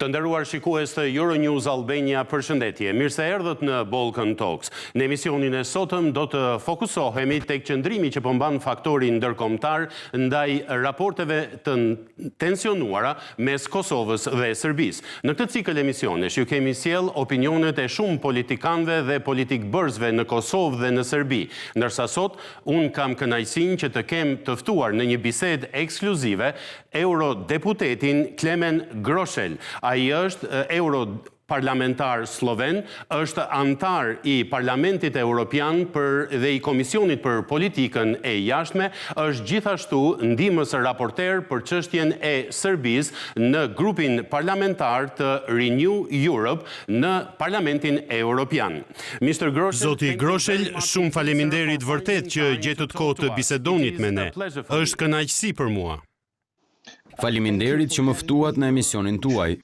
Të nderuar shikues të Euronews Albania, përshëndetje. Mirë se erdhët në Balkan Talks. Në emisionin e sotëm do të fokusohemi tek qëndrimi që po mban faktorin ndërkombëtar ndaj raporteve të tensionuara mes Kosovës dhe Serbisë. Në këtë cikël emisionesh ju kemi sjell opinionet e shumë politikanëve dhe politikbërzve në Kosovë dhe në Serbi. Ndërsa sot un kam kënaqësinë që të kem të ftuar në një bisedë ekskluzive eurodeputetin Klemen Groshel. Ai është europarlamentar sloven, është antar i Parlamentit Evropian dhe i Komisionit për Politikën e Jashtme, është gjithashtu ndihmës raporter për çështjen e Serbisë në grupin parlamentar të Renew Europe në Parlamentin Evropian. Mr. Groshel, Zoti Groshel, shumë faleminderit vërtet që gjetët kohë të bisedonit me ne. Është kënaqësi për mua. Faleminderit që më ftuat në emisionin tuaj.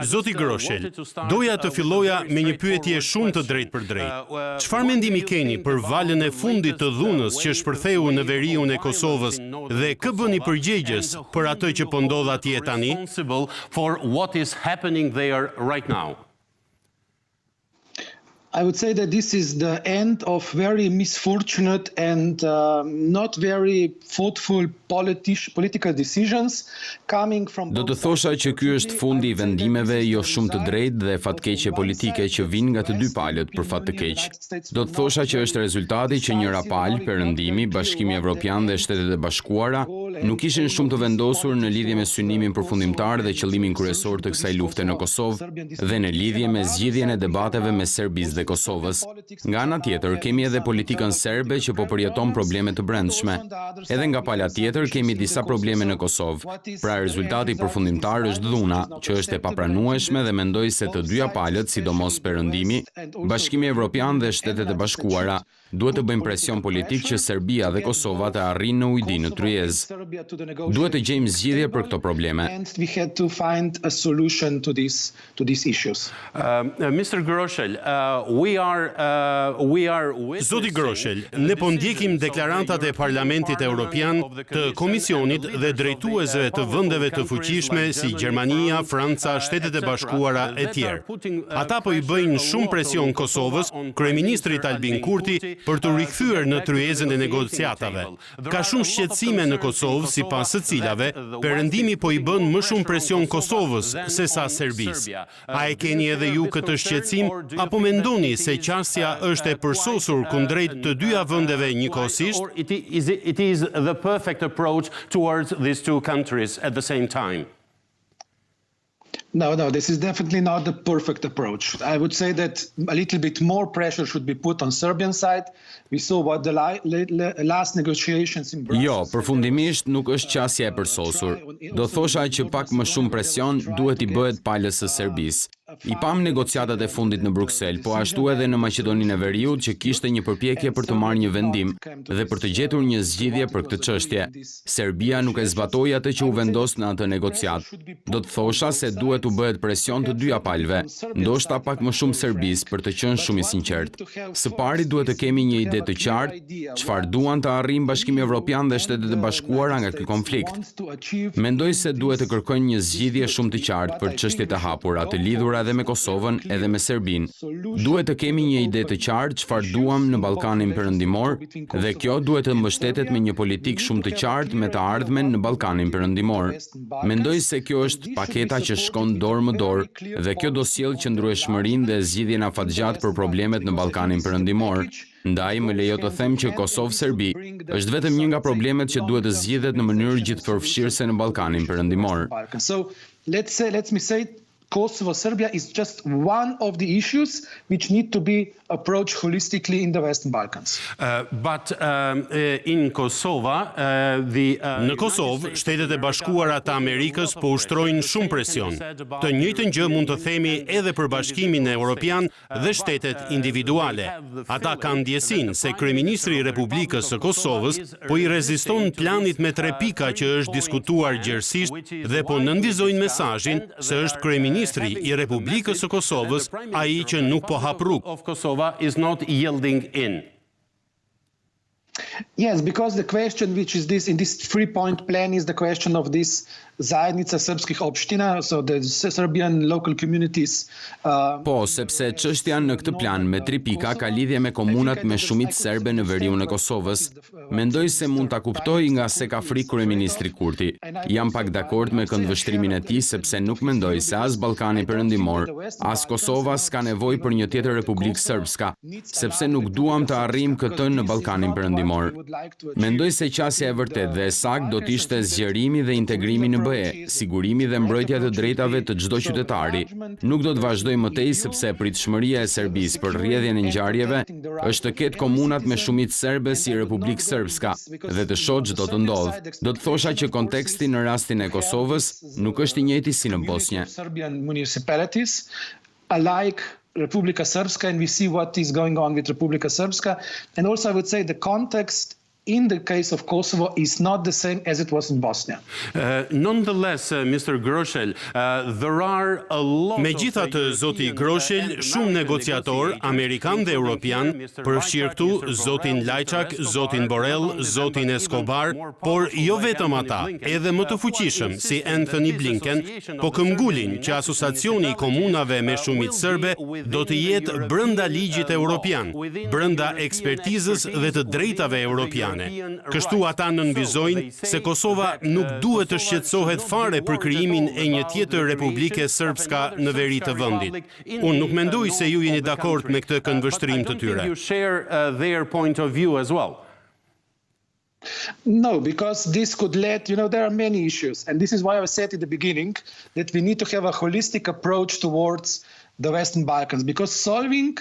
Zoti Groshel, doja të filloja me një pyetje shumë të drejtë për drejtë. Çfarë mendimi keni për valën e fundit të dhunës që shpërtheu në veriun e Kosovës dhe kë bëni përgjegjës për atë që po ndodh atje tani? I would say that this is the end of very misfortunate and not very thoughtful political decisions coming from... Do të thosha që ky është fundi i vendimeve jo shumë të drejtë dhe fatkeqe politike që vijnë nga të dy palët për fat të keq. Do të thosha që është rezultati që njëra palë, Perëndimi, Bashkimi Evropian dhe Shtetet e Bashkuara nuk ishin shumë të vendosur në lidhje me synimin përfundimtar dhe qëllimin kryesor të kësaj lufte në Kosovë dhe në lidhje me zgjidhjen e debateve me Serbisë dhe Kosovës. Nga ana tjetër, kemi edhe politikën serbe që po përjeton probleme të brendshme. Edhe nga pala tjetër, kemi disa probleme në Kosovë. Pra rezultati përfundimtar është dhuna, që është e papranueshme dhe mendoj se të dyja palët, sidomos Perëndimi, Bashkimi Evropian dhe Shtetet e Bashkuara, duhet të bëjmë presion politik që Serbia dhe Kosova të arrijnë në ujdi në tryezë. Duhet të gjejmë zgjidhje për këto probleme. Mr. Groshel, Zoti Groshel, ne po ndjekim deklarantat e Parlamentit Evropian, të Komisionit dhe drejtuesve të vendeve të fuqishme si Gjermania, Franca, Shtetet e Bashkuara e tjerë. Ata po i bëjnë shumë presion Kosovës, kryeministrit Albin Kurti, për të rikthyer në tryezën e negociatave. Ka shumë shqetësime në Kosovë, sipas së cilave Perëndimi po i bën më shumë presion Kosovës se sa Serbisë. A e keni edhe ju këtë shqetësim apo mendoni se qasja është e përsosur kundrejt të dyja vendeve njëkohësisht? It is the perfect approach towards these two countries at the same time. No, this is definitely not the perfect approach. I would say that a little bit more pressure should be put on Serbian side. We saw what the last negotiations in Brussels. Jo, përfundimisht nuk është qasja e përsosur. Do thosha që pak më shumë presion duhet i bëhet palës së Serbisë. I pam negociatat e fundit në Bruksel, po ashtu edhe në Maqedoninë e Veriut që kishte një përpjekje për të marrë një vendim dhe për të gjetur një zgjidhje për këtë çështje. Serbia nuk e zbatoi atë që u vendos në atë negociat. Do të thosha se duhet u bëhet presion të dyja palëve, ndoshta pak më shumë Serbisë për të qenë shumë i sinqert. Së pari duhet të kemi një ide të qartë çfarë duan të arrijnë Bashkimi Evropian dhe Shtetet e Bashkuara nga ky konflikt. Mendoj se duhet të kërkojnë një zgjidhje shumë të qartë për çështjet e hapura të lidhura edhe me Kosovën edhe me Serbinë. Duhet të kemi një ide të qartë çfarë duam në Ballkanin Perëndimor dhe kjo duhet të mbështetet me një politikë shumë të qartë me të ardhmen në Ballkanin Perëndimor. Mendoj se kjo është paketa që shkon dorë më dorë dhe kjo do sjellë qëndrueshmërinë dhe zgjidhjen afatgjatë për problemet në Ballkanin Perëndimor. Ndaj më lejo të them që Kosovë-Serbi është vetëm një nga problemet që duhet të zgjidhet në mënyrë gjithëpërfshirëse në Ballkanin Perëndimor. So let me say Kosovo-Serbia is just one of the issues which need to be approached holistically in the Western Balkans. In Kosova, Në Kosovë, Shtetet e Bashkuara të Amerikës po ushtrojnë shumë presion. Të njëjtën gjë mund të themi edhe për Bashkimin Evropian dhe shtetet individuale. Ata kanë ndjesinë se kryeministri i Republikës së Kosovës po i reziston planit me 3 pika që është diskutuar gjerësisht dhe po nënvizojnë mesazhin se është kryeministri i Republikës së Kosovës ai që nuk po hap rrugë. Kosova is not yielding in. Yes, because the question which is this in this 3-point plan is the question of this zajednica srpskih opština, so the Serbian local communities. Po, sepse çështja në këtë plan me 3 pika ka lidhje me komunat me shumicë serbe në veriun e Kosovës. Mendoj se mund ta kuptoj nga se ka frikë kryeministri Kurti. Jam pak dakord me këndvështrimin e tij sepse nuk mendoj se as Ballkani Perëndimor, as Kosova s'ka nevojë për një tjetër Republikë Srpska, sepse nuk duam të arrijmë këtë në Ballkanin Perëndimor. Mendoj se qasja e vërtet dhe e saktë do të ishte zgjerimi dhe integrimi në BE, sigurimi dhe mbrojtja të drejtave të çdo qytetari. Nuk do të vazhdoj më tej sepse pritshmëria e Serbisë për rrjedhjen e ngjarjeve është të ketë komunat me shumicë serbe si Republikë Srpska dhe të shoh ç'do të ndodhë. Do të thosha që konteksti në rastin e Kosovës nuk është i njëjti si në Bosnjë. Serbian municipalities alike Republika Srpska, and we see what is going on with Republika Srpska. And also I would say the context in the case of Kosovo is not the same as it was in Bosnia. Nonetheless, Mr. Groshel, there are a lot Megjithatë, zoti Groshel, shumë negociator amerikan dhe europian, përfshirë këtu zotin Lajçak, zotin Borrell, zotin Escobar, por jo vetëm ata, edhe më të fuqishëm si Anthony Blinken, po këmbgulin që asociacioni i komunave me shumicë serbe do të jetë brenda ligjit evropian, brenda ekspertizës dhe të drejtave europiane. Kështu ata nënvizojnë se Kosova nuk duhet të shqetësohet fare për krijimin e një tjetër Republike Srpska në veri të vendit. Unë nuk mendoj se ju jeni dakord me këtë këndvështrim të tyre. You share their point of view as well. No, because this could lead, there are many issues. And this is why I said at the beginning that we need to have a holistic approach towards the Western Balkans. Because solving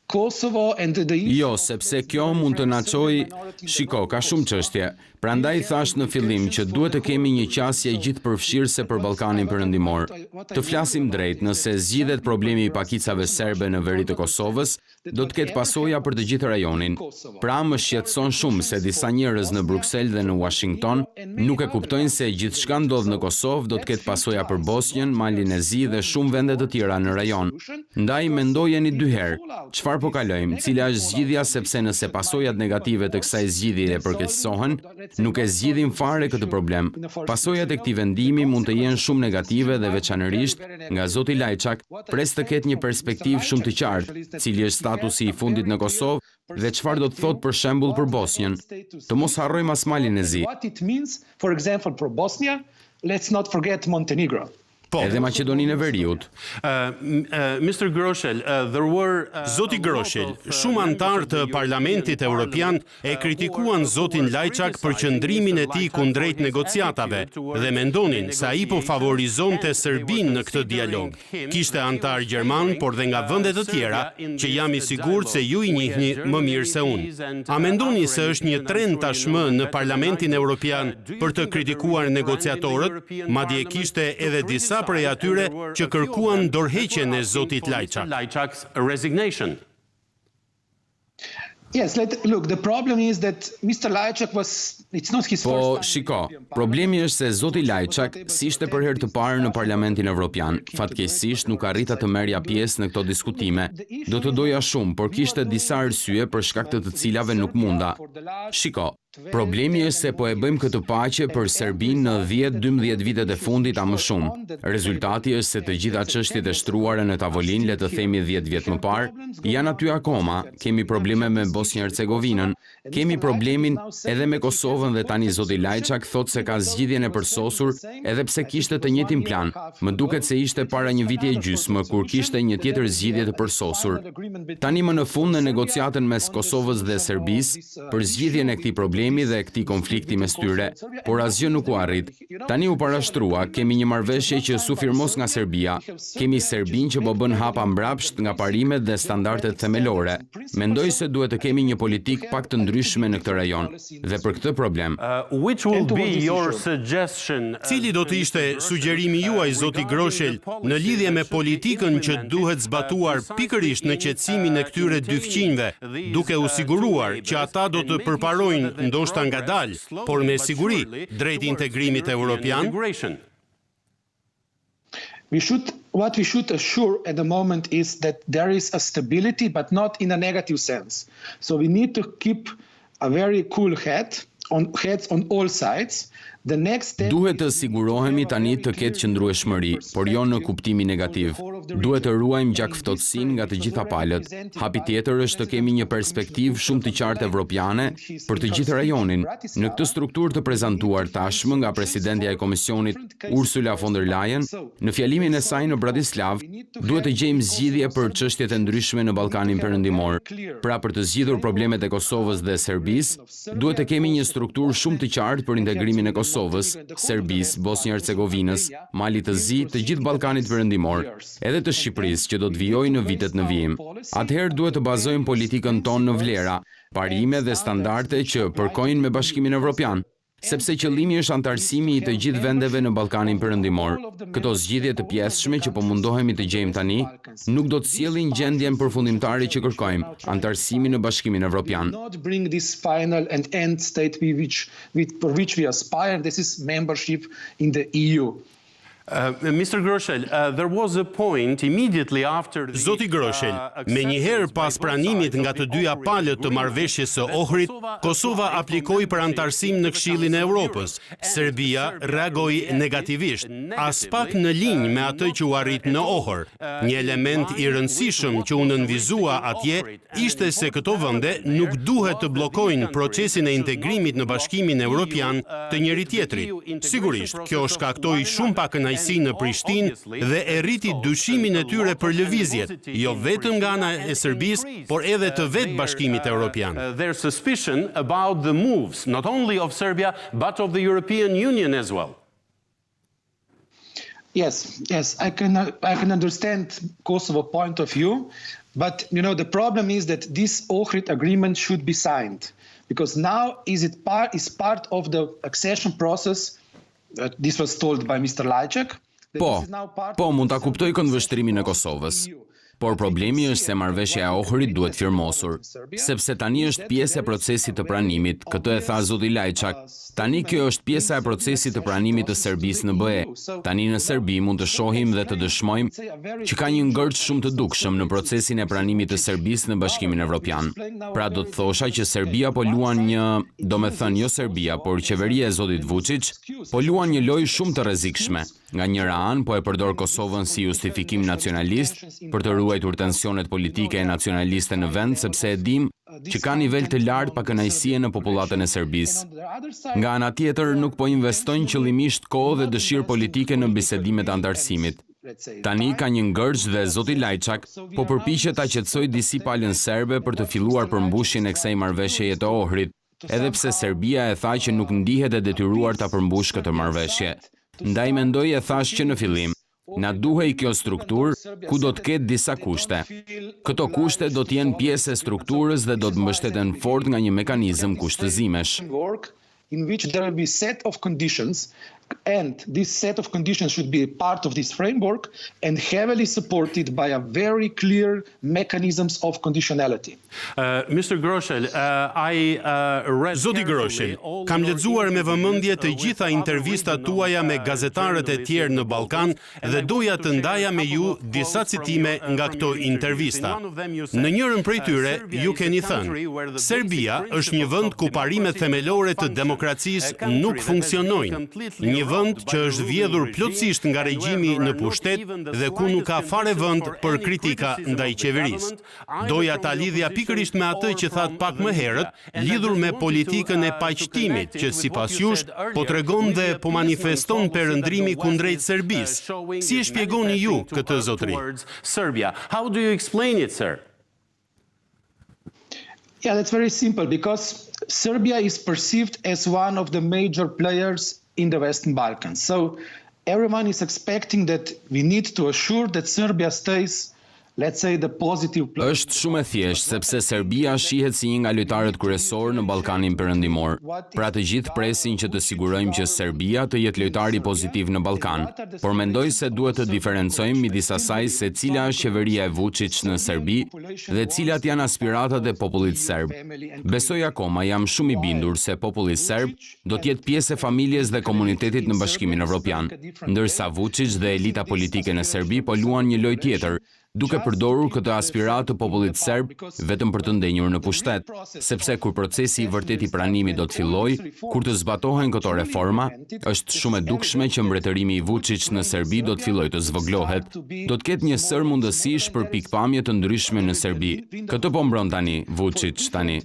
Kosovo and the Jo, sepse kjo mund të na çojë, shiko, ka shumë çështje. Prandaj thash në fillim që duhet të kemi një qasje gjithëpërfshirëse për Ballkanin Perëndimor. Të flasim drejt, nëse zgjidhet problemi i pakicave serbe në veri të Kosovës, do të ketë pasoja për të gjithë rajonin. Pra më shqetëson shumë se disa njerëz në Bruksel dhe në Washington nuk e kuptojnë se gjithçka ndodh në Kosovë do të ketë pasoja për Bosnjën, Malinezi dhe shumë vende të tjera në rajon. Ndaj mendojeni dy herë, çfarë po kalojmë, cila është zgjidhja, sepse nëse pasojat negative të kësaj zgjidhjeje përkeqësohen, nuk e zgjidhim fare këtë problem. Pasojat e këtij vendimi mund të jenë shumë negative dhe veçanërisht nga zoti Lajçak pres të ketë një perspektivë shumë të qartë, cili është statusi i fundit në Kosovë dhe çfarë do të thotë për shembull për Bosnjën. Të mos harrojmë as Malinezi. What it means, for example, for Bosnia, let's not forget Montenegro. Edhe Maqedoninë e Veriut. Mr. Groshel, there were Zoti Groshel, shumë antarë të Parlamentit Evropian e kritikuan zotin Lajçak për qëndrimin e tij kundrejt negociatave dhe mendonin se ai po favorizonte Serbinë në këtë dialog. Kishte antar gjerman, por dhe nga vende të tjera, që jam i sigurt se ju i njihni më mirë se unë. A mendoni se është një trend tashmë në Parlamentin Evropian për të kritikuar negociatorët, madje kishte edhe disa prej atyre që kërkuan dorëheqjen e zotit Lajçak. Lajçak's resignation. Yes, look, the problem is that Mr. Lajçak it's not his first Po, time. shiko, problemi është se zoti Lajçak si ishte për herë të parë në Parlamentin Evropian. Fatkeqësisht nuk arrita të merrja pjesë në këto diskutime. Do të doja shumë, por kishte disa arsye për shkak të cilave nuk munda. Shiko, problemi është se po e bëjmë këtë paqe për Serbinë në 10-12 vitet e fundit a më shumë. Rezultati është se të gjitha çështjet e shtruara në tavolinë, le të themi 10 vjet më parë, janë aty akoma. Kemi probleme me Bosnjë-Hercegovinën, kemi problemin edhe me Kosovën dhe tani zoti Lajçak thotë se ka zgjidhjen e përsosur edhe pse kishte të njëjtin plan. Më duket se ishte para një viti e gjysmë kur kishte një tjetër zgjidhje të përsosur. Tani më në fund në negociatën mes Kosovës dhe Serbisë për zgjidhjen e këtij problemi dhe këtij konflikti mes tyre, por asgjë nuk u arrit. Tani u parashtrua, kemi një marrëveshje që sufirmos nga Serbia. Kemi Serbinë që po bën hapa mbrapsht nga parimet dhe standardet themelore. Mendoj se duhet të kemi një politikë pak të ndryshme në këtë rajon. Dhe për këtë problem, Which will be your suggestion? Cili do të ishte sugjerimi juaj, zoti Groshel, në lidhje me politikën që duhet zbatuar pikërisht në qetësimin e këtyre dy fqinjve, duke u siguruar që ata do të përparojnë ndoshta ngadalë, por me siguri drejt integrimit evropian? What we should assure at the moment is that there is a stability, but not in a negative sense. So we need to keep a very cool heads on all sides. The next step Duhet të sigurohemi tani të ketë qëndrueshmëri, por jo në kuptimin negativ. Duhet të ruajmë gjakftotësinë nga të gjitha palët. Hapi tjetër është të kemi një perspektivë shumë të qartë evropiane për të gjithë rajonin. Në këtë strukturë të prezantuar tashmë nga presidentja e Komisionit Ursula von der Leyen, në fjalimin e saj në Bratislav, duhet të gjejmë zgjidhje për çështjet e ndryshme në Ballkanin Perëndimor. Pra për të zgjidhur problemet e Kosovës dhe Serbisë, duhet të kemi një strukturë shumë të qartë për integrimin e Kosovës, Serbisë, Bosnjë-Hercegovinës, Malit të Zi, të gjithë Ballkanit Perëndimor, edhe të Shqipërisë që do të vijojë në vitet në vijim. Atëherë duhet të bazojmë politikën tonë në vlera, parime dhe standarde që përkojnë me Bashkimin Evropian, sepse qëllimi është anëtarësimi i të gjithë vendeve në Ballkanin Perëndimor. Këto zgjidhje të pjesshme që po mundohemi të gjejmë tani, nuk do të sjellin gjendjen përfundimtare që kërkojmë, anëtarësimin në Bashkimin Evropian. not bring this final and end state for which we aspire. This is membership in the EU. Mr. Groshel, there was a point immediately after the Zoti Groshel, me njëherë pas pranimit nga të dyja palët të marrëveshjes së Ohrit, Kosova aplikoi për anëtarësim në Këshillin e Evropës. Serbia reagoi negativisht, as pak në linjë me atë që u arrit në Ohër. Një element i rëndësishëm që u nënvizua atje ishte se këto vende nuk duhet të bllokojnë procesin e integrimit në Bashkimin Evropian të njëri tjetrit. Sigurisht, kjo shkaktoi shumë pak në Prishtinë dhe e rriti dyshimin e tyre për lëvizjet, jo vetëm nga ana e Serbisë, por edhe të vetë Bashkimit Evropian. Their suspicion about the moves, not only of Serbia, but of the European Union as well. Yes, I can understand Kosovo point of view, but the problem is that this Ohrid agreement should be signed, because now is part of the accession process. This was told by Mr. Lajčák. Po, mund ta kuptoj këndvështrimin e Kosovës. Por problemi është se marrëveshja e Ohrit duhet firmosur, sepse tani është pjesë e procesit të pranimit, këtë e tha zoti Lajčák. Tani kjo është pjesa e procesit të pranimit të Serbisë në BE. Tani në Serbi mund të shohim dhe të dëshmojmë që ka një ngërç shumë të dukshëm në procesin e pranimit të Serbisë në Bashkimin Evropian. Pra do të thosha që Serbia po luan jo Serbia, por qeveria e zotit Vučić, po luan një lojë shumë të rrezikshme. Nga njëra anë po e përdor Kosovën si justifikim nacionalist për të ruajtur tensionet politike e nacionaliste në vend, sepse e dim që ka nivel të lartë pakënaqësie në popullatën e Serbisë. Nga ana tjetër nuk po investojnë qëllimisht kohë dhe dëshirë politike në bisedimet anëtarësimit. Tani ka një ngërç dhe zoti Lajčák po përpiqet ta qetësojë disi palën serbe për të filluar përmbushjen e kësaj marrëveshjeje të Ohrit, edhe pse Serbia e tha që nuk ndihet e detyruar ta përmbush këtë marrëveshje. Ndaj mendoj e thash që në fillim, na duhej kjo strukturë ku do të ketë disa kushte. Këto kushte do të jenë pjesë e strukturës dhe do të mbështeten fort nga një mekanizëm kushtëzimesh. In which there will be set of conditions, and this set of conditions should be part of this framework and heavily supported by a very clear mechanisms of conditionality. Mr. Groshel, I read Zoti Groshel, kam lexuar me vëmendje të gjitha intervistat tuaja me gazetarët e tjerë në Ballkan dhe doja të ndaja me ju disa citime nga këto intervista. Në njërin prej tyre ju keni thënë: Serbia është një vend ku parimet themelore të demokracisë nuk funksionojnë. Një vend që është vjedhur plotësisht nga regjimi në pushtet dhe ku nuk ka fare vend për kritika ndaj qeverisë. Doja ta lidhja pikërisht me atë që thatë pak më herët, lidhur me politikën e paqëtimit, që sipas jush po tregon dhe po manifeston perëndrimi kundrejt Serbisë. Si e shpjegoni ju këtë zotëri? Serbia. How do you explain it, sir? Yeah, that's very simple, because Serbia is perceived as one of the major players in the Western Balkans. So everyone is expecting that we need to assure that Serbia stays, let's say, the positive player. Është shumë e thjeshtë sepse Serbia shihet si një nga lojtarët kryesorë në Ballkanin Perëndimor. Pra të gjithë presin që të sigurojmë që Serbia të jetë lojtari pozitiv në Ballkan. Por mendoj se duhet të diferencojmë midis asaj se cila është qeveria e Vučić në Serbi dhe cilat janë aspiratat e popullit serb. Besoj akoma, jam shumë i bindur se populli serb do të jetë pjesë e familjes dhe komunitetit në Bashkimin Evropian, ndërsa Vučić dhe elita politike në Serbi po luan një lojë tjetër, duke përdorur këtë aspirat të popullit serb vetëm për të ndenjur në pushtet, sepse kur procesi I vërtet I pranimit do të fillojë, kur të zbatohen këto reforma, është shumë e dukshme që mbretërimi I Vučić në Serbi do të fillojë të zvoglohet. Do të ketë një sër mundësish për pikpamje të ndryshme në Serbi. Këtë po mbron tani Vučić tani.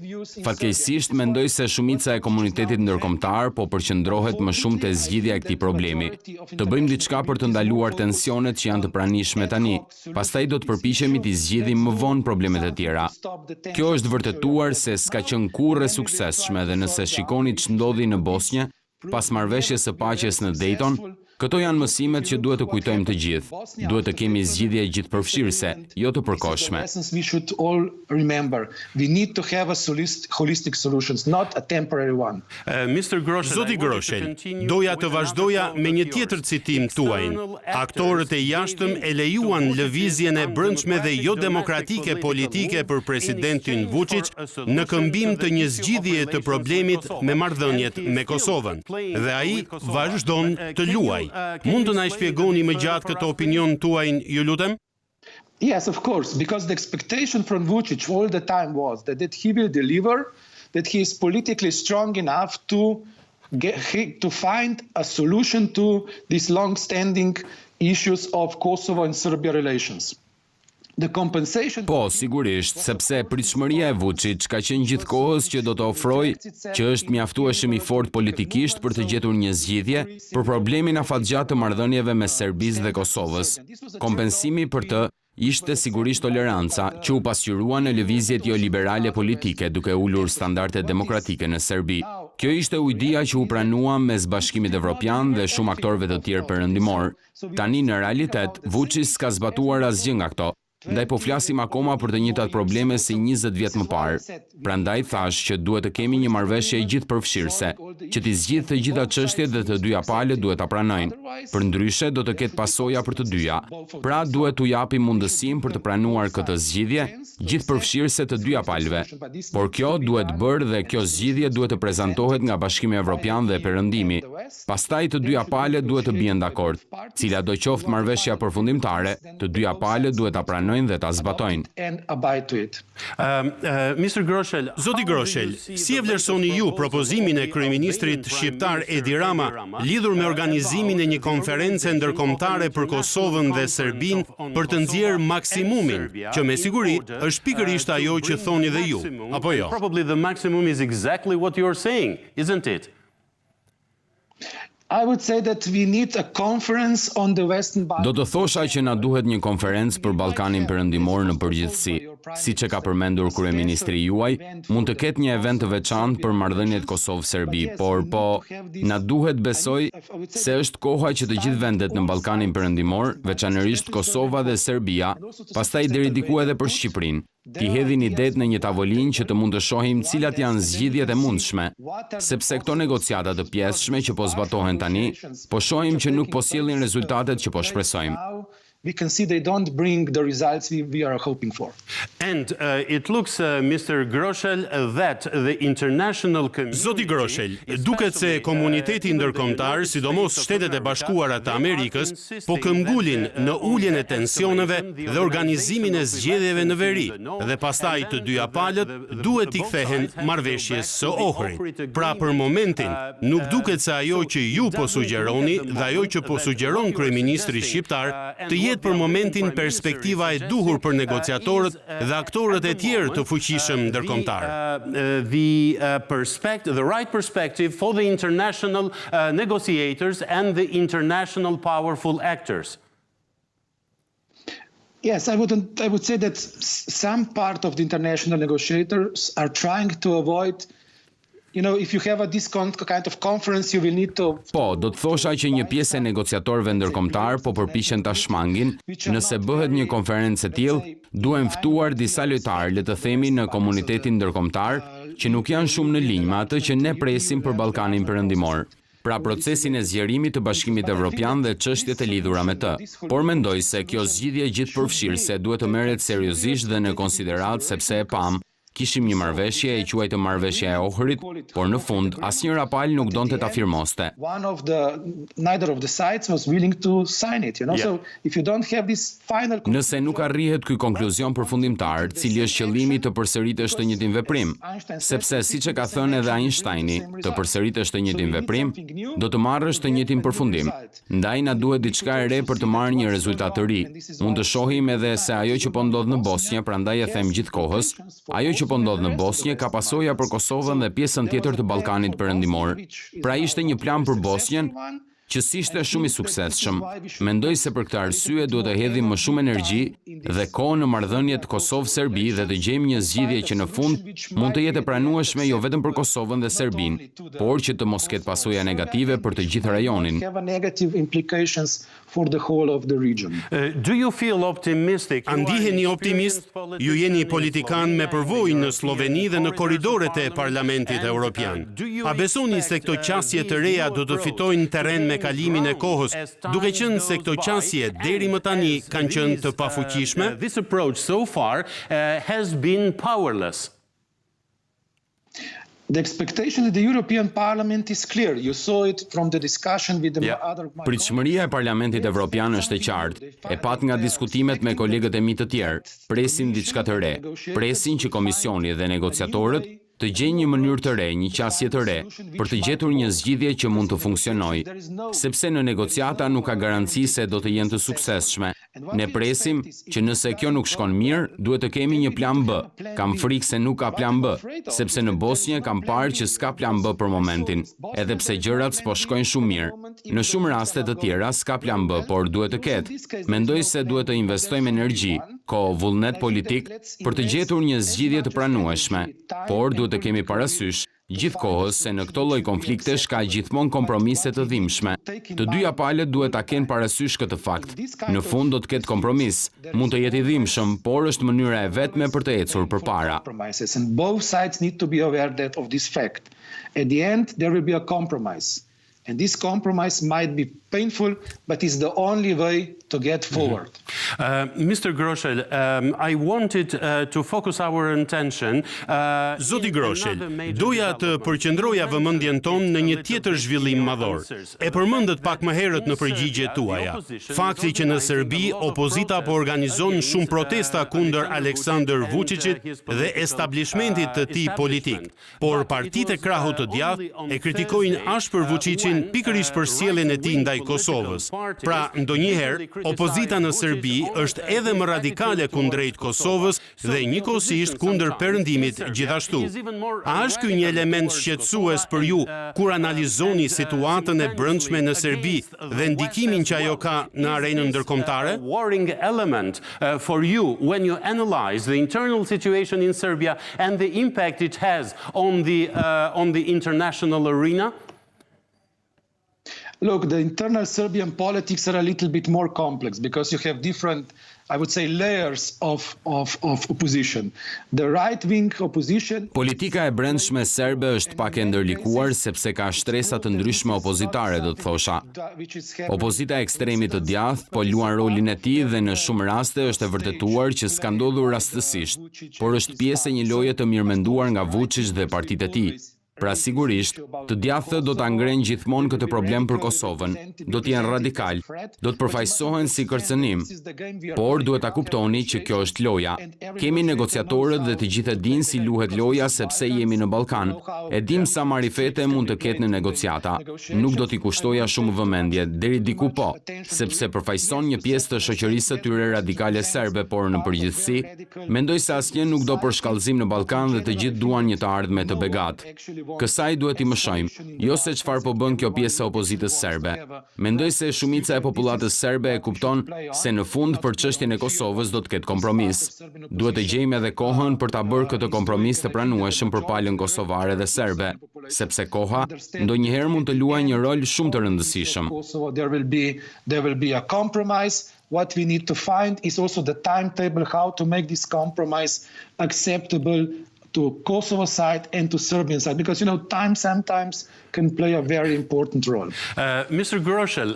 Fatkeqësisht mendoj se shumica e komunitetit ndërkombëtar po përqendrohet më shumë te zgjidhja e këtij problemi. Të bëjmë diçka për të ndaluar tensionet që janë të pranishme tani. Pastaj do të përpiqemi të zgjidhim më vonë problemet e tjera. Kjo është vërtetuar se s'ka qenë kurrë e suksesshme dhe nëse shikoni ç'ndodhi në Bosnjë pas marrëveshjes së paqes në Dayton, këto janë mësimet që duhet të kujtojmë të gjithë. Duhet të kemi zgjidhje gjithëpërfshirëse, jo të përkohshme. We should all remember. We need to have a holistic solutions, not a temporary one. Zoti Groshel, doja të vazhdoja me një tjetër citim tuajin. Aktorët e jashtëm e lejuan lëvizjen e brendshme dhe jo demokratike politike për presidentin Vučić në këmbim të një zgjidhje të problemit me marrëdhëniet me Kosovën. Dhe ai vazhdon të luajë. Mund të na shpjegoni më gjatë këtë opinion tuajin, ju lutem? Yes, of course, because the expectation from Vučić all the time was that he will deliver, that he is politically strong enough to find a solution to these long-standing issues of Kosovo and Serbia relations. Po, sigurisht, sepse pritshmëria e Vučić ka qenë gjithkohës që do të ofrojë që është mjaftueshëm I fortë politikisht për të gjetur një zgjidhje për problemin afatgjatë të marrëdhënieve mes Serbisë dhe Kosovës. Kompensimi për të ishte sigurisht toleranca që u pasqyrua në lëvizjet jo liberale politike duke ulur standarde demokratike në Serbi. Kjo ishte ujdia që u pranua mes Bashkimit Evropian dhe shumë aktorëve të tjerë perëndimor. Tani në realitet Vučić s'ka zbatuar asgjë nga këto. Ndaj po flasim akoma për të njëjtat probleme si 20 vjet më parë. Prandaj thash që duhet të kemi një marrëveshje gjithëpërfshirëse, që t'i zgjidhë të gjitha çështjet dhe të dyja palët duhet ta pranojnë. Përndryshe do të ketë pasoja për të dyja. Pra duhet t'u japim mundësinë për të pranuar këtë zgjidhje gjithëpërfshirëse të dyja palëve. Por kjo duhet bërë dhe kjo zgjidhje duhet të prezantohet nga Bashkimi Evropian dhe Perëndimi. Pastaj të dyja palët duhet të bien dakord. Cila do qoftë marrëveshja përfundimtare, të dyja palët duhet ta pranojnë dhe ta zbatojnë. Zoti Groshel, si e vlerësoni ju propozimin e kryeministrit shqiptar Edi Rama lidhur me organizimin e një konference ndërkombëtare për Kosovën dhe Serbinë për të nxjerrë maksimumin, që me siguri është pikërisht ajo që thoni dhe ju, apo jo? Probably the maximum is exactly what you're saying, isn't it? I would say that we need a conference on the Western Balkans. Do të thosha që na duhet një konferencë për Ballkanin Perëndimor në përgjithësi. Siç e ka përmendur kryeministri juaj, mund të ketë një event të veçantë për marrëdhëniet Kosovë-Serbi, por na duhet besoj se është koha që të gjithë vendet në Ballkanin Perëndimor, veçanërisht Kosova dhe Serbia, pastaj deri diku edhe për Shqipërinë, t'i hedhin idet në një tavolinë që të mund të shohim cilat janë zgjidhjet e mundshme, sepse këto negociata të pjesshme që po zbatohen tani, po shohim që nuk po sjellin rezultatet që po shpresojmë. We can see they don't bring the results we are hoping for. And it looks, Mr. Groshel, that the international community... Zoti Groshel, duket se komuniteti ndërkombëtar, sidomos Shtetet e Bashkuara të Amerikës, po këmbgulin në uljen e tensioneve dhe organizimin e zgjedhjeve në veri, dhe pastaj të dyja palët duhet t'i kthehen marrëveshjes së Ohrit. Pra për momentin, nuk duket se ajo që ju po sugjeroni dhe ajo që po sugjeron kryeministri shqiptar të jetë për momentin perspektiva e duhur për negociatorët dhe aktorët e tjerë të fuqishëm ndërkombëtar. The right perspective for the international negotiators and the international powerful actors. Yes, I would say that some part of the international negotiators are trying to avoid, if you have this kind of conference, you will need to... Po, do të thosha që një pjesë e negociatorëve ndërkombëtar po përpiqen ta shmangin, nëse bëhet një konferencë e tillë, duhen ftuar disa lojtarë, le të themi në komunitetin ndërkombëtar, që nuk janë shumë në linjë me atë që ne presim për Ballkanin Perëndimor. Pra procesin e zgjerimit të Bashkimit Evropian dhe çështjet e lidhura me të. Por mendoj se kjo zgjidhje gjithëpërfshirëse duhet të merret seriozisht dhe në konsiderat sepse e pam Kishim një marrëveshje e quajtur marrëveshja e Ohrit, por në fund asnjëra palë nuk donte ta firmoste. Neither of the sides was willing to sign it, So if you don't have this final Nëse nuk arrihet ky konkluzion përfundimtar, cili është qëllimi të përsëritesh të njëjtin veprim, sepse siç e ka thënë edhe Einsteini, të përsëritesh të njëjtin veprim, do të marrësh të njëjtin përfundim. Ndaj na duhet diçka e re për të marrë një rezultat të ri. Mund të shohim edhe se ajo që po ndodh në Bosnjë, prandaj e them gjithkohës, ajo që po ndodh në Bosnjë ka pasoja për Kosovën dhe pjesën tjetër të Ballkanit Perëndimor. Pra ishte një plan për Bosnjën që s'ishte shumë i suksesshëm. Mendoj se për këtë arsye duhet të hedhim më shumë energji dhe kohë në marrëdhëniet Kosovë-Serbi dhe të gjejmë një zgjidhje që në fund mund të jetë e pranueshme jo vetëm për Kosovën dhe Serbinë, por që të mos ketë pasoja negative për të gjithë rajonin. A ndiheni optimist? Ju jeni politikan me përvojë në Sloveni dhe në korridoret e Parlamentit Evropian. A besoni se këto qasje të reja do të fitojnë terren me kalimin e kohës, duke qenë se këto qasje deri më tani kanë qenë të pafuqishme? This approach so far has been powerless. The expectation of the European Parliament is clear. You saw it from the discussion with the other. Pritshmëria e Parlamentit Evropian është e qartë. E pat nga diskutimet me kolegët e mi të tjerë. Presin diçka të re. Presin që komisioni dhe negociatorët të gjejnë një mënyrë të re, një qasje të re, për të gjetur një zgjidhje që mund të funksionojë, sepse në negociata nuk ka garanci se do të jenë të suksesshme. Ne presim që nëse kjo nuk shkon mirë, duhet të kemi një plan B. Kam frikë se nuk ka plan B, sepse në Bosnjë kam parë që s'ka plan B për momentin, edhe pse gjërat s'po shkojnë shumë mirë. Në shumë raste të tjera s'ka plan B, por duhet të ketë. Mendoj se duhet të investojmë energji, kohë, vullnet politik për të gjetur një zgjidhje të pranueshme, por duhet të kemi parasysh gjithkohës se në këto lloj konfliktesh ka gjithmonë kompromise të dhimbshme. Të dyja palët duhet ta kenë parasysh këtë fakt. Në fund do të ketë kompromis, mund të jetë i dhimbshëm, por është mënyra e vetme për të ecur përpara. And both sides need to be aware of this fact. At the end there will be a compromise. And this compromise might be painful, but it's the only way to get forward. Mr. Groschel, I wanted to focus our attention. Zoti Groschel, doja të përqendroja vëmendjen tonë në një tjetër zhvillim madhor. E përmendët pak më herët në përgjigjet tuaja. Fakti që në Serbi opozita po organizon shumë protesta kundër Aleksandar Vučićit dhe establishmentit të tij politik, por partitë e krahut të djathtë e kritikojnë ashpër Vučićin pikërisht për sjelljen e tij ndaj Kosovës. Pra, ndonjëherë opozita në Serbi është edhe më radikale kundrejt Kosovës dhe njëkohësisht kundër perëndimit gjithashtu. A është ky një element shqetësues për ju kur analizoni situatën e brendshme në Serbi dhe ndikimin që ajo ka në arenën ndërkombëtare? Worrying element for you when you analyze the internal situation in Serbia and the impact it has on the international arena? Look, the internal Serbian politics are a little bit more complex because you have different, I would say, layers of opposition. The right-wing opposition... Politika e brendshme serbe është pak e ndërlikuar sepse ka shtresa të ndryshme opozitare, do të thosha. Opozita e ekstremit të djathtë po luan rolin e tij dhe në shumë raste është e vërtetuar që s'ka ndodhur rastësisht, por është pjesë e një loje të mirëmenduar nga Vučić dhe partitë e tij. Pra sigurisht, të djathtët do ta ngrenë gjithmonë këtë problem për Kosovën, do të jenë radikal, do të përfaqësohen si kërcënim, por duhet ta kuptoni që kjo është loja. Kemi negociatorët dhe të gjithë e dinë si luhet loja sepse jemi në Ballkan. E dim sa marifete mund të ketë në negociata. Nuk do t'i kushtoja shumë vëmendje, deri diku po, sepse përfaqëson një pjesë të shoqërisë së tyre radikale serbe, por në përgjithësi, mendoj se asnjë nuk do për shkallëzim në Ballkan dhe të gjithë duan një të ardhme të begatë. Kësaj duhet i mëshojmë, jo se çfarë po bën kjo pjesë e opozitës serbe. Mendoj se shumica e popullatës serbe e kupton se në fund për çështjen e Kosovës do të ketë kompromis. Duhet të gjejmë edhe kohën për ta bërë këtë kompromis të pranueshëm për palën kosovare dhe serbe, sepse koha ndonjëherë mund të luajë një rol shumë të rëndësishëm. There will be a compromise. What we need to find is also the timetable how to make this compromise acceptable to Kosovo side and to Serbian side, because time sometimes can play a very important role. Mr. Groschel,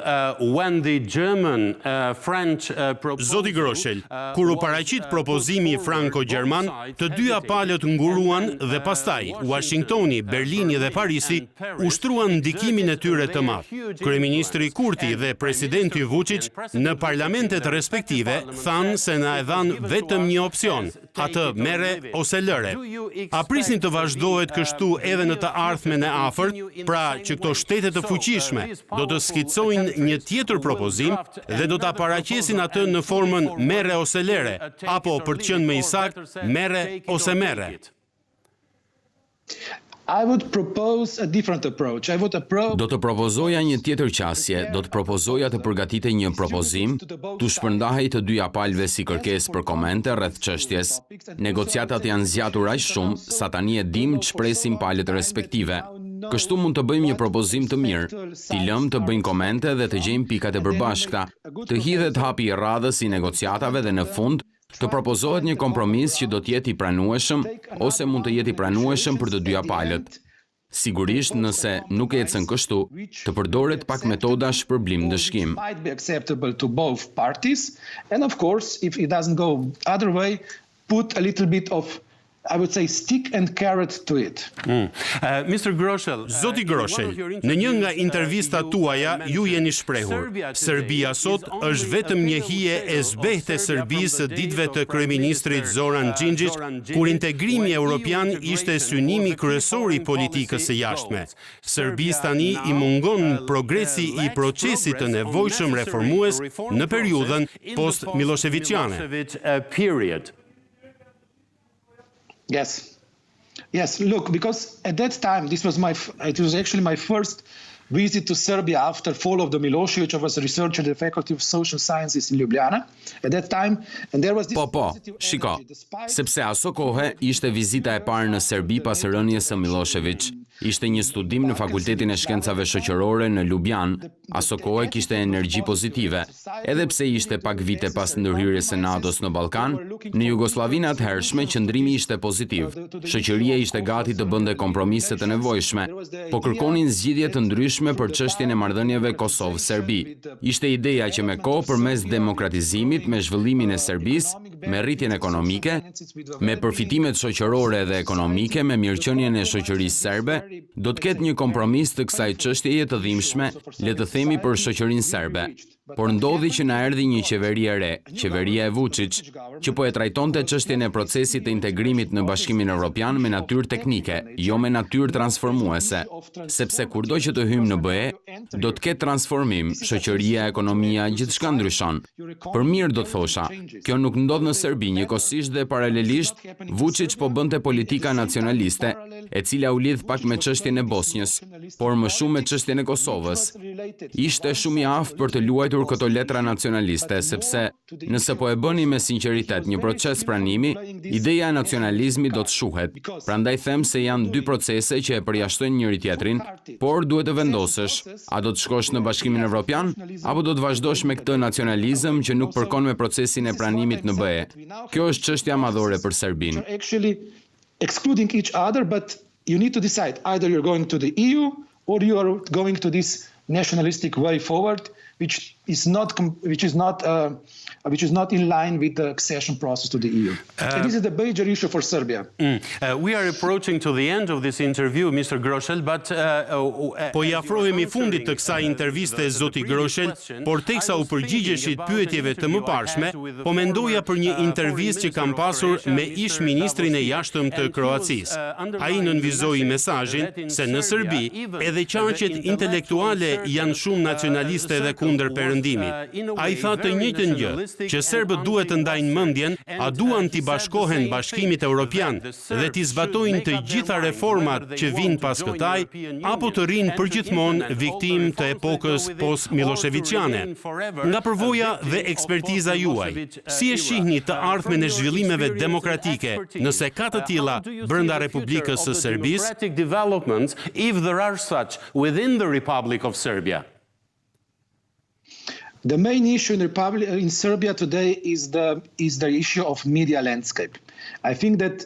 when the German, French Zoti Groschel, kur u paraqit propozimi franko-gjerman, të dyja palët nguruan dhe pastaj Washingtoni, Berlini dhe Parisi ushtruan ndikimin e tyre të madh. Kryeministri Kurti dhe presidenti Vučić në parlamentet respektive thanë se na e dhanë vetëm një opsion, atë mere ose lëre. A prisni të vazhdohet kështu edhe në të ardhmen e afërt, pra që këto shtete të fuqishme do të skicojnë një tjetër propozim dhe do ta paraqesin atë në formën mere ose lere, apo për të qenë më i saktë, mere ose mere? I would propose a different approach. Do të propozoja një tjetër qasje, do të propozoja të përgatitej një propozim, të shpërndahej të dyja palëve si kërkesë për komente rreth çështjes. Negociatat janë zgjatur aq shumë sa tani e dim ç'presin palët respektive. Kështu mund të bëjmë një propozim të mirë, t'i lëmë të bëjnë komente dhe të gjejmë pikat e përbashkëta, të hidhet hapi i radhës i negociatave dhe në fund të propozohet një kompromis që do të jetë i pranueshëm ose mund të jetë i pranueshëm për të dyja palët. Sigurisht, nëse nuk ecën kështu, të përdoret pak metoda shpërblim dëshkim. Might be acceptable to both parties, and of course, if it doesn't go other way, put a little bit of, I would say, stick and carrot to it. Mr. Groschel, Zoti Groschel, në një nga intervistat tuaja ju jeni shprehur. Serbia sot është vetëm një hije e zbehtë e Serbisë së ditëve të kryeministrit Zoran Xhinxhić, kur integrimi evropian ishte synimi kryesor i politikës së jashtme. Serbisë tani i mungon progresi i procesit të nevojshëm reformues në periudhën post-Miloševićiane. Yes. Look, because at that time, it was actually my first visit to Serbia after fall of the Milošević. I was a researcher at the Faculty of Social Sciences in Ljubljana at that time, and there was this shiko, sepse aso kohë ishte vizita e parë në Serbi pas rënies së Milošević. Ishte një studim në Fakultetin e Shkencave Shoqërore në Ljubljan. Aso kohë kishte energji pozitive. Edhe pse ishte pak vite pas ndërhyrjes së NATO-s në Ballkan, në Jugosllavinë atëhershme qëndrimi ishte pozitiv. Shoqëria ishte gati të bënte kompromise të nevojshme, po kërkonin zgjidhje të ndryshme për çështjen e marrëdhënieve Kosovë-Serbi. Ishte ideja që me kohë përmes demokratizimit, me zhvillimin e Serbisë, me rritjen ekonomike, me përfitimet shoqërore dhe ekonomike, me mirëqenien e shoqërisë serbe, do të ketë një kompromis të kësaj çështjeje të dhimbshme, le të themi për shoqërinë serbe. Por ndodhi që na erdhi një qeveri e re, qeveria e Vučić, që po e trajtonte çështjen e procesit të integrimit në Bashkimin Evropian me natyrë teknike, jo me natyrë transformuese, sepse kurdo që të hyjmë në BE, do të ketë transformim, shoqëria, ekonomia, gjithçka ndryshon. Për mirë do të thosha, kjo nuk ndodh në Serbi, njëkohësisht dhe paralelisht, Vučić po bënte politika nacionaliste, e cila u lidh pak me çështjen e Bosnjës, por më shumë me çështjen e Kosovës. Ishte shumë i aftë për të luajtur këto letra nacionaliste, sepse nëse po e bëni me sinqeritet një proces pranimi, ideja e nacionalizmit do të shuhet. Prandaj them se janë dy procese që e përjashtojnë njëri tjetrin, por duhet të vendosësh, a do të shkosh në Bashkimin Evropian, apo do të vazhdosh me këtë nacionalizëm që nuk përkon me procesin e pranimit në BE. Kjo është çështja madhore për Serbinë. Actually excluding each other, but you need to decide either you're going to the EU or you are going to this nationalistic way forward, which is not in line with the accession process to the EU. And this is the major issue for Serbia. We are approaching to the end of this interview, Mr. Groschel, but po i afrohemi fundit të kësaj interviste zoti Groschel, por teksa u përgjigjeshit pyetjeve të mëparshme, po mendoja për një intervistë që kam pasur me ish ministrin e jashtëm të Kroacisë. Ai nënvizoi mesazhin se në Serbi edhe qarqet intelektuale janë shumë nacionaliste dhe kundër perëndimit. Ai tha të njëjtën gjë, që serbët duhet të ndajnë mendjen, a duan t'i bashkohen Bashkimit Evropian dhe t'i zbatojnë të gjitha reformat që vinë pas këtaj, apo të rinë përgjithmonë viktim të epokës post-Miloševićiane. Nga përvoja dhe ekspertiza juaj, si e shihni të ardhmen e zhvillimeve demokratike nëse ka të tilla brenda Republikës së Serbisë? If there are such within the Republic of Serbia. The main issue in Serbia today is the issue of media landscape. I think that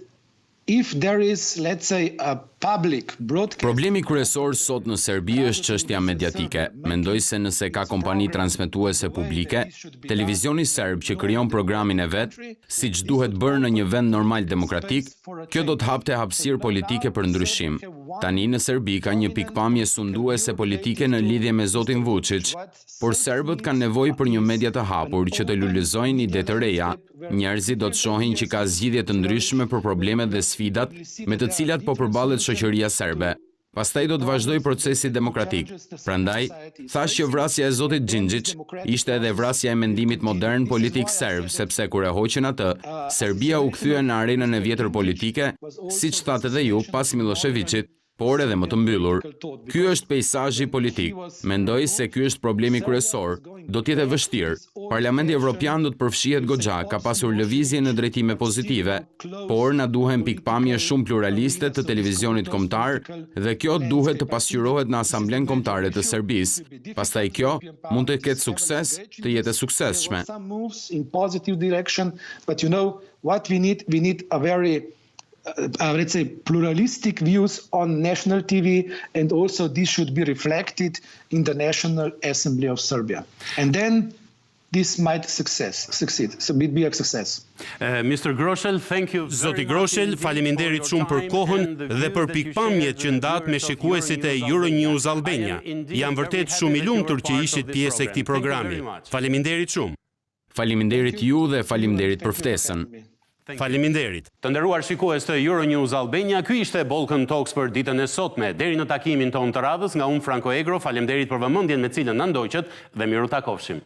if there is, let's say, a public broadcast. Problemi kryesor sot në Serbi është çështja mediatike. Mendoj se nëse ka kompani transmetuese publike, televizioni serb që krijon programin e vet, siç duhet bërë në një vend normal demokratik, kjo do të hapte hapësirë politike për ndryshim. Tani në Serbi ka një pikpamje sunduese politike në lidhje me zotin Vučić, por serbët kanë nevojë për një media të hapur që të lulëzojnë ide të reja. Njerëzit do të shohin që ka zgjidhje të ndryshme për problemet dhe sfidat me të cilat po përballet shoqëria serbe. Pastaj do të vazhdoj procesi demokratik. Prandaj, thash që vrasja e zotit Xhinxhić ishte edhe vrasja e mendimit modern politik serb, sepse kur e hoqën atë, Serbia u kthye në arenën e vjetër politike, siç thatë edhe ju pas Miloševićit, por edhe më të mbyllur. Ky është peizazhi politik. Mendoj se ky është problemi kryesor. Do të jetë vështirë. Parlamenti Evropian do të përfshihet goxha, ka pasur lëvizje në drejtime pozitive, por na duhen pikpamje shumë pluraliste të televizionit kombëtar dhe kjo duhet të pasqyrohet në Asamblen Kombëtare të Serbisë. Pastaj kjo mund të ketë sukses, të jetë e suksesshme. We need a very let's say pluralistic views on national TV, and also this should be reflected in the National Assembly of Serbia. And then this might succeed. So it be a success. Mr. Groshel, thank you. Zoti Groshel, faleminderit shumë për kohën dhe për pikpamjet që ndat me shikuesit e Euronews Albania. Jam vërtet shumë i lumtur që ishit pjesë e këtij programi. Faleminderit shumë. Faleminderit ju dhe faleminderit për ftesën. Faleminderit. Të nderuar shikues të Euronews Albania, ky ishte Balkan Talks për ditën e sotme. Deri në takimin ton të radhës, nga unë Franko Egro, faleminderit për vëmendjen me cilën na ndoqët dhe miru takofshim.